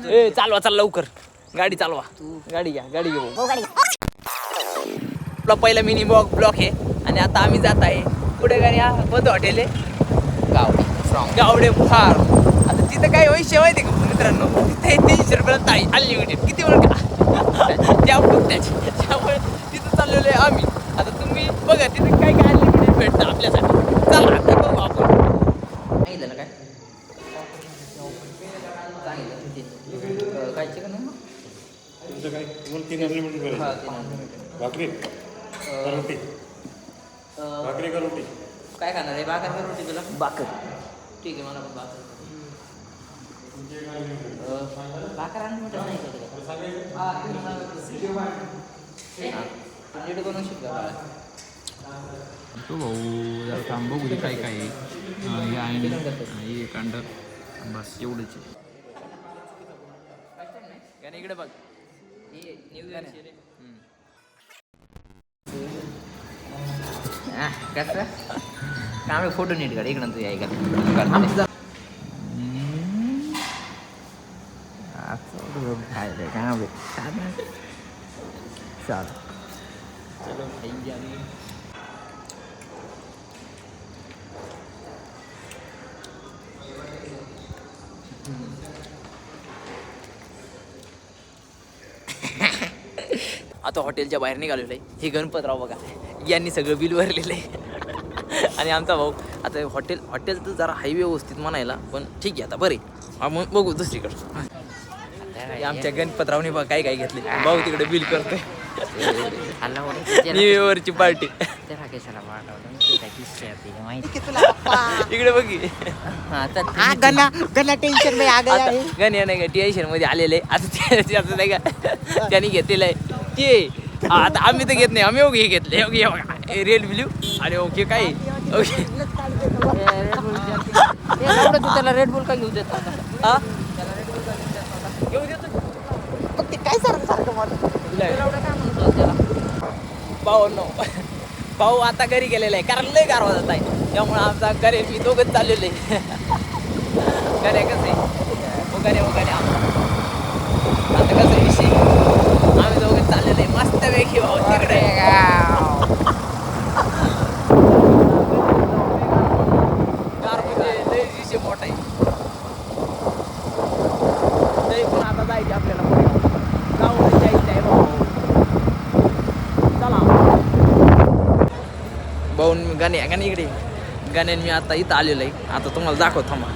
ए चालवा चाल लवकर गाडी चालवा गाडी घ्या गाडी घेऊ आपला पहिला मिनी ब्लॉक आहे आणि आता आम्ही जात आहे पुढे गाडी कोणतं हॉटेल आहे गावडे फार आता तिथं काय वैश्य माहिती का मित्रांनो तिथे 300 रुपयाला ताई अनलिमिटेड किती वेळ का त्यामुळे तिथं चाललेलो आहे आम्ही आता तुम्ही बघा तिथे काय काय अनलिमिटेड भेटतं आपल्यासाठी चला आता बघू आपण सांगितलं ना काय काय चिकन तुमचं काय तुम्हाला 3 अनलिमिटेड भेटेल भाकरी रोटी भाकरी का रोटी काय खाणार आहे भाकर का रोटी तुला भाकर ठीक आहे मला पण भाकर भाकर अनलिमिटेड नाही का नीट बनवू शकता तो भाऊ जरा काम बघू दे काय काय हे कांडर बस एवढंच गाणे इकडे बघ कसं काम फोटो नीट काढ इकडं तू ऐका चाल चलो खाएंगे अभी आता हॉटेलच्या बाहेर निघालेलं आहे हे गणपतराव बघा यांनी सगळं बिल भरलेलं आहे आणि आमचा भाऊ आता हॉटेल तर जरा हाय व्यवस्थित म्हणायला पण ठीक आहे आता बरे मग बघू दुसरीकडं आमच्या गणपतरावने बघा काय काय घेतले भाऊ तिकडे बिल करतोय न्यू इयरची पार्टी इकडे बघी टेन्शन गण्या नाही का टेन्शन मध्ये आलेले आता त्याचं नाही का त्यांनी घेतलेलं आहे ते आता आम्ही तर घेत नाही आम्ही ओके घेतले ओके रेड ब्ल्यू आणि ओके काय ओके त्याला रेड बुल का घेऊ देत हा घेऊ देतो मग ते काय सारखं भाऊ आता घरी गेलेला आहे कारण लय गारवा जात आहे त्यामुळे आमचा घरी मी दोघंच चाललेलो आहे घरी कसं आहे वगैरे आता कसं विषय आम्ही दोघंच चाललेलो आहे मस्त पैकी भाऊ तिकडे गार म्हणजे लय विषय मोठा आहे लय पण आता जायचे आपल्याला गावाला जायचं आहे भाऊ चला भाऊ गाणे इकडे गाण्याने मी आता इथं आलेलो आहे आता तुम्हाला दाखवतो थांबा